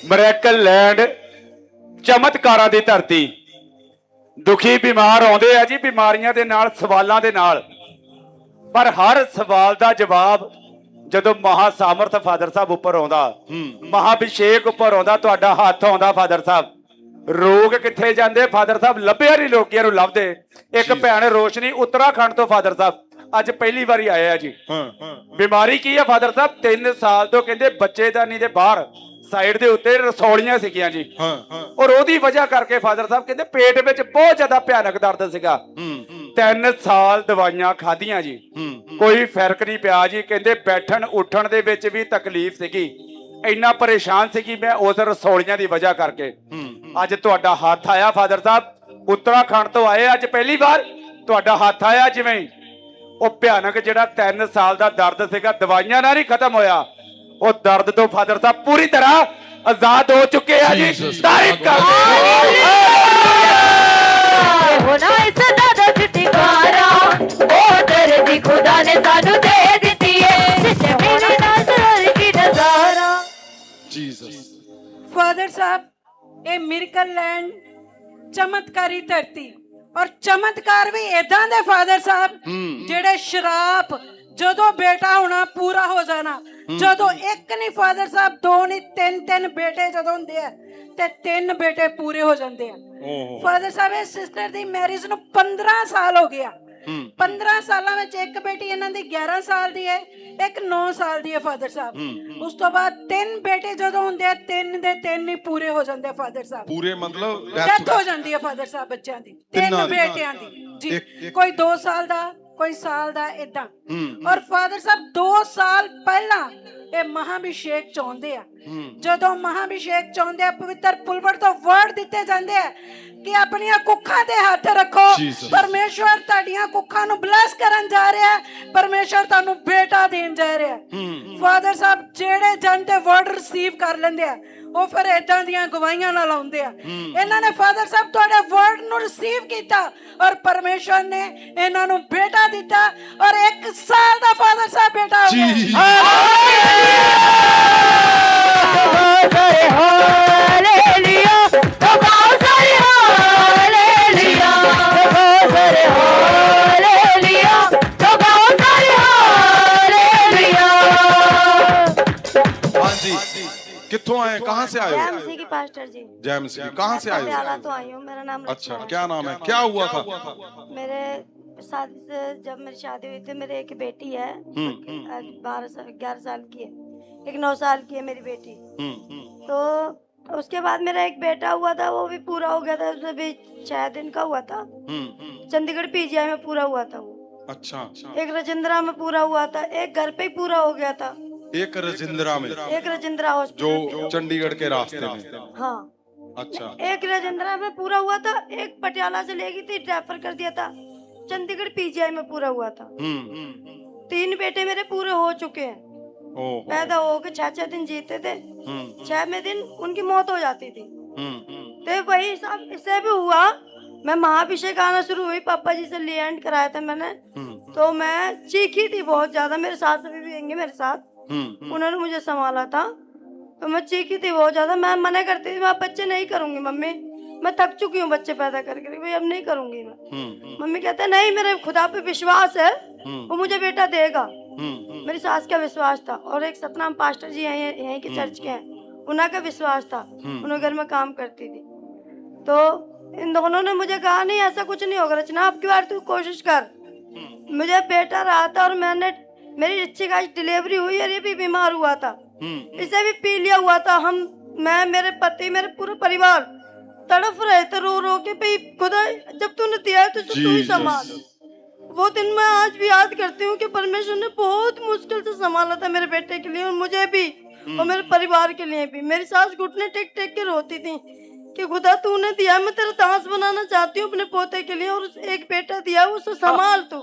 Miracle land ਚਮਤਕਾਰਾਂ ਦੀ ਧਰਤੀ। ਦੁਖੀ ਬਿਮਾਰ ਆਉਂਦੇ ਆ ਜੀ ਬਿਮਾਰੀਆਂ ਦੇ ਨਾਲ, ਸਵਾਲਾਂ ਦੇ ਨਾਲ, ਪਰ ਹਰ ਸਵਾਲ ਦਾ ਜਵਾਬ ਜਦੋਂ ਮਹਾ ਸਾਮਰਥ ਫਾਦਰ ਸਾਹਿਬ ਉੱਪਰ ਆਉਂਦਾ, ਮਹਾਭਿਸ਼ੇਕ ਉੱਪਰ ਆਉਂਦਾ, ਤੁਹਾਡਾ ਹੱਥ ਆਉਂਦਾ ਫਾਦਰ ਸਾਹਿਬ। ਰੋਗ ਕਿੱਥੇ ਜਾਂਦੇ ਫਾਦਰ ਸਾਹਿਬ? ਲੱਭਿਆ ਨਹੀਂ, ਲੋਕੀਆਂ ਨੂੰ ਲੱਭਦੇ। ਇੱਕ ਭੈਣ ਰੋਸ਼ਨੀ ਉੱਤਰਾਖੰਡ ਤੋਂ ਫਾਦਰ ਸਾਹਿਬ ਅੱਜ ਪਹਿਲੀ ਵਾਰੀ ਆਏ ਆ ਜੀ। ਬਿਮਾਰੀ ਕੀ ਆ ਫਾਦਰ ਸਾਹਿਬ? 3 ਸਾਲ ਤੋਂ ਕਹਿੰਦੇ ਬੱਚੇਦਾਨੀ ਦੇ ਬਾਹਰ ਸਾਈਡ ਦੇ ਉੱਤੇ ਰਸੌਲੀਆਂ ਸੀਗੀਆਂ ਜੀ, ਔਰ ਉਹਦੀ ਵਜ੍ਹਾ ਕਰਕੇ ਫਾਦਰ ਸਾਹਿਬ ਕਹਿੰਦੇ ਪੇਟ ਵਿੱਚ ਬਹੁਤ ਜ਼ਿਆਦਾ ਭਿਆਨਕ ਦਰਦ ਸੀਗਾ। 3 ਸਾਲ ਦਵਾਈਆਂ ਖਾਧੀਆਂ ਜੀ, ਕੋਈ ਫਰਕ ਨਹੀਂ ਪਿਆ ਜੀ। ਕਹਿੰਦੇ ਬੈਠਣ ਉੱਠਣ ਦੇ ਵਿੱਚ ਵੀ ਤਕਲੀਫ ਸੀਗੀ, ਇੰਨਾ ਪਰੇਸ਼ਾਨ ਸੀ ਕਿ ਮੈਂ ਉਸ ਰਸੌਲੀਆਂ ਦੀ ਵਜ੍ਹਾ ਕਰਕੇ। ਅੱਜ ਤੁਹਾਡਾ ਹੱਥ ਆਇਆ ਫਾਦਰ ਸਾਹਿਬ, ਉੱਤਰਾਖੰਡ ਤੋਂ ਆਏ ਅੱਜ ਪਹਿਲੀ ਵਾਰ, ਤੁਹਾਡਾ ਹੱਥ ਆਇਆ। ਜਿਵੇਂ ਉਹ ਭਿਆਨਕ ਜਿਹੜਾ 3 ਸਾਲ ਦਾ ਦਰਦ ਸੀਗਾ ਦਵਾਈਆਂ ਨਾਲ ਹੀ ਖਤਮ ਹੋਇਆ, ਉਹ ਦਰਦ ਤੋਂ ਫਾਦਰ ਸਾਹਿਬ ਪੂਰੀ ਤਰ੍ਹਾਂ ਆਜ਼ਾਦ ਹੋ ਚੁੱਕੇ ਆ ਜੀ। ਤਾਰੀਫ ਕਰਦੇ ਹੋਣਾ ਇਸ ਦਾ ਛੁਟਕਾਰਾ, ਉਹ ਦਰਦੀ ਖੁਦਾ ਨੇ ਸਾਨੂੰ ਦੇ ਦਿੱਤੀ ਏ, ਜਿਸੇ ਮੇਰੇ ਨਜ਼ਰ ਕੀ ਨਜ਼ਾਰਾ। जीसस फादर साहब ये मिरेकल लैंड चमत्कारी धरती, और चमत्कार भी इदां दे फादर साहब जेड़े शराप जदों बेटा होना पूरा हो जाना, जदों एक नहीं फादर साहब 2 नहीं 3 बेटे जदों हुंदे आ ते 3 बेटे पूरे हो जांदे आ। फादर साहब इस सिस्टर दी मैरिज नूं 15 साल हो गया। 15 सालों में एक बेटी इन्हां दी 11 साल दी है, एक 9 साल दी है फादर साहब। उस तो बाद 3 बेटे जदों हुंदे आ 3 दे 3 ही पूरे हो जांदे फादर साहब। पूरे मतलब डेथ हो जाती है फादर साहब बच्चों की, 3 बेटियां दी जी। कोई 2 साल दा, कोई साल दा, इदां। और फादर साहब 2 साल पहला ये महाभिषेक चाहुंदे आ। जदों महाभिषेक चाहुंदे आ, पवित्र पुलबड़ तो वर्ड दिते जांदे आ कि अपनियां कुखां ते हथ रखो, परमेश्वर तुहाडियां कुखां नूं ब्लेस करन जा रहा है, परमेश्वर तुहानूं बेटा देन जा रहा है। फादर साहब जेड़े जन ते वर्ड रिसीव कर लेंदे आ ਉਹ ਫਿਰ ਇਦਾਂ ਦੀਆਂ ਗਵਾਹੀਆਂ ਨਾਲ ਆਉਂਦੇ ਆ। ਇਹਨਾਂ ਨੇ ਫਾਦਰ ਸਾਹਿਬ ਤੁਹਾਡੇ ਵਰਡ ਨੂੰ ਰਿਸੀਵ ਕੀਤਾ ਔਰ ਪਰਮੇਸ਼ਵਰ ਨੇ ਇਹਨਾਂ ਨੂੰ ਬੇਟਾ ਦਿੱਤਾ, ਔਰ 1 ਸਾਲ ਦਾ ਫਾਦਰ ਸਾਹਿਬ ਬੇਟਾ ਹੋ ਗਿਆ। ਹਾਲੇਲੂਇਆ, ਤੋ ਗਾਓ ਸਾਰੇ ਹਾਲੇਲੂਇਆ, ਤੋ ਗਾਓ ਸਾਰੇ ਹਾਲੇਲੂਇਆ, ਤੋ ਗਾਓ ਸਾਰੇ ਹਾਲੇਲੂਇਆ। हाँ जी, कित्थों आए, कहाँ से आए हो? जय की पास्टर जी। जय मसीह। कहाँ से आए पटियाला हो? तो आई हूँ, मेरा नाम अच्छा, क्या नाम है, क्या हुआ था? मेरे शादी से, जब मेरी शादी हुई थी, मेरी एक बेटी है 11 साल की है, एक 9 साल की है मेरी बेटी। तो उसके बाद मेरा एक बेटा हुआ था, वो भी पूरा हो गया था, उसमें भी 6 दिन का हुआ था। चंडीगढ़ पीजीआई में पूरा हुआ था वो। अच्छा, एक राजेंद्रा में पूरा हुआ था, एक घर पे ही पूरा हो गया था। एक राजेंद्रा में, एक राजेंद्रा जो चंडीगढ़ के रास्ते में। हाँ, अच्छा, एक राजेंद्रा में पूरा हुआ था, एक पटियाला से ले गई थी, ट्रांसफर कर दिया था, चंडीगढ़ पीजीआई में पूरा हुआ था। 3 बेटे मेरे पूरे हो चुके हैं, पैदा हो के 6 दिन जीते थे, 6वें दिन उनकी मौत हो जाती थी। तो वही सब इससे भी हुआ। मैं महाभिषेक आना शुरू हुई, पापा जी से लैंड कराया था मैंने, तो मैं चीखी थी बहुत ज्यादा। मेरे सास अभी भी आएंगे मेरे साथ, उन्होंने मुझे संभाला था, तो मैं चीखी थी बहुत ज्यादा। मैं मना करती थी, मैं बच्चे नहीं करूंगी मम्मी, मैं थक चुकी हूँ बच्चे पैदा करके, भाई अब नहीं करूंगी मैं। मम्मी कहते नहीं, मेरे खुदा पे विश्वास है, वो मुझे बेटा देगा। मेरी सास का विश्वास था, और एक सतनाम पास्टर जी यहीं के चर्च के हैं, उन्हीं का विश्वास था, उन्होंने घर में काम करती थी। तो इन दोनों ने मुझे कहा नहीं ऐसा कुछ नहीं होगा रचना, अब की बार तू कोशिश कर। मुझे बेटा रहा था, और मैंने, मेरी अच्छी खासी डिलीवरी हुई, और ये भी बीमार हुआ था, इसे भी पी लिया हुआ था। मैं, मेरे पति, मेरे पूरे परिवार तड़प रहे थे रो रो के, भाई खुदा जब तूने दिया है तो तू ही संभाल। वो दिन मैं आज भी याद करती हूँ कि परमेश्वर ने बहुत मुश्किल से संभाला था मेरे बेटे के लिए, और मुझे भी, और मेरे परिवार के लिए भी। मेरी सास घुटने टेक टेक के रोती थी कि खुदा तूने दिया, मैं तेरा दास बनाना चाहती हूँ अपने पोते के लिए, और एक बेटा दिया उसे संभाल तू।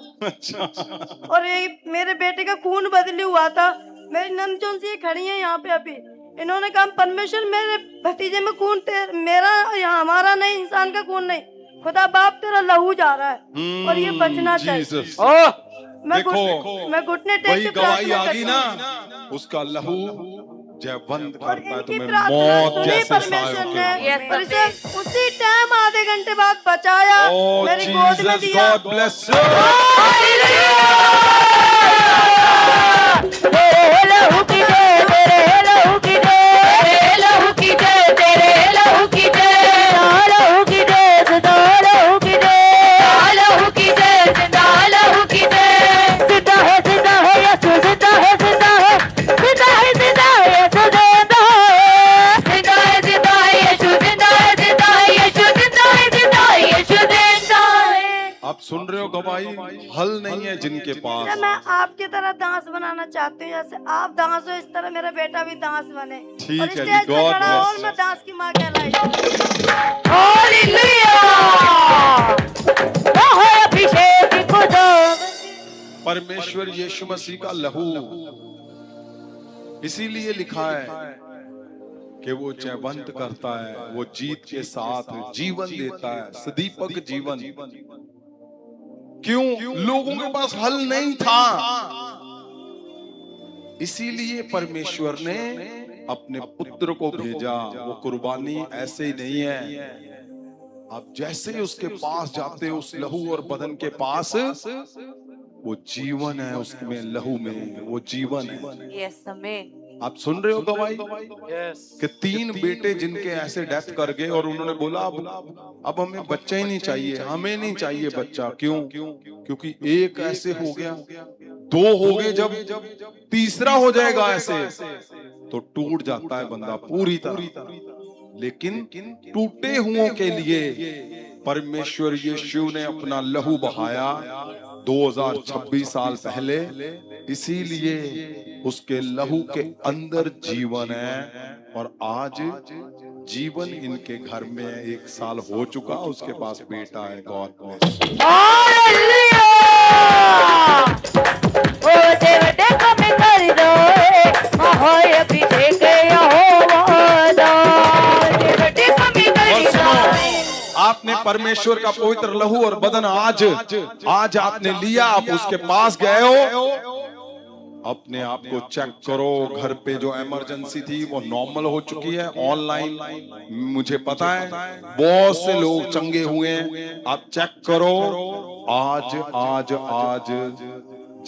और ये मेरे बेटे का खून बदली हुआ था। मेरी नंदजोन से खड़ी है यहाँ पे अभी, इन्होंने कहा परमेश्वर मेरे भतीजे में खून मेरा, यहाँ हमारा नहीं, इंसान का खून नहीं, खुदा बाप तेरा लहू जा रहा है, और ये बचना चाहिए। मैं घुटने टेक के गवाही आ गई ना, उसका लहू जयवंत और करता है इनकी तुम्हें प्रार्थना मौत सुनी जैसे परमेश्वर ने Yes, और इसे उसी टाइम आधे घंटे बाद बचाया, Oh मेरी गोद में Jesus, दिया। God bless you. तेरे लहू की जय, तेरे लहू की जय, तेरे लहू की जय, तेरे लहू की जय, लहू की जय, जिंदा लहू की जय, लहू की जय, जिंदा लहू की जय, जिंदा है यीशु, जिंदा है यीशु, जिंदा है यीशु, जिंदा है यीशु, जिंदा है यीशु, जिंदा है यीशु, जिंदा है यीशु, जिंदा है। आप सुन रहे हो गवाही, हल नहीं है जिनके पास। मैं आपकी तरह दांस बनाना चाहती हूँ, जैसे आप दांस हो इस तरह मेरा बेटा भी दांस बने ठीक और है जी, स्टेज पे God खड़ा हो और bless मैं दांस की माँ कहलाई। हालेलुया, ओह अभिषेक खुदा। परमेश्वर यीशु मसीह का लहू इसीलिए लिखा है कि वो जयवंत करता है, वो जीत के साथ जीवन देता है, सदीपक जीवन। क्यों? लोगों के पास हल नहीं था, इसीलिए परमेश्वर ने अपने पुत्र को भेजा। वो कुर्बानी ऐसे ही नहीं है, आप जैसे ही उसके पास जाते हो, उस लहू और बदन के पास, वो जीवन है उसमें, लहू में वो जीवन है। यस आमीन। आप सुन रहे हो गवाही कि 3 बेटे जिनके ऐसे डेथ कर गए और उन्होंने बोला अब हमें बच्चा ही नहीं चाहिए, हमें नहीं चाहिए बच्चा। क्यों? क्योंकि एक ऐसे हो गया, 2 हो गए, जब तीसरा हो जाएगा ऐसे तो टूट जाता है बंदा पूरी तरह। लेकिन टूटे हुओं के लिए परमेश्वर यीशु ने अपना लहू बहाया 2026 साल पहले, इसीलिए उसके लहू के अंदर जीवन है। और आज जीवन इनके घर में 1 साल हो चुका, उसके पास बेटा है। God bless. हालेलुया, ओ देवते को मैं कर दो, ahoy अभिषेक यहोवा दा, देवते को मैं कर और दो। सुनो, आपने परमेश्वर का पवित्र लहू और बदन आज आपने लिया, आप उसके पास गए हो, अपने आप को चेक करो। घर पे जो इमरजेंसी थी वो नॉर्मल हो चुकी है। ऑनलाइन मुझे पता है बहुत से लोग चंगे हुए हैं, आप चेक करो। आज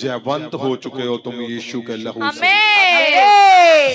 जयवंत हो चुके हो तुम यीशु के लहू से। आमीन।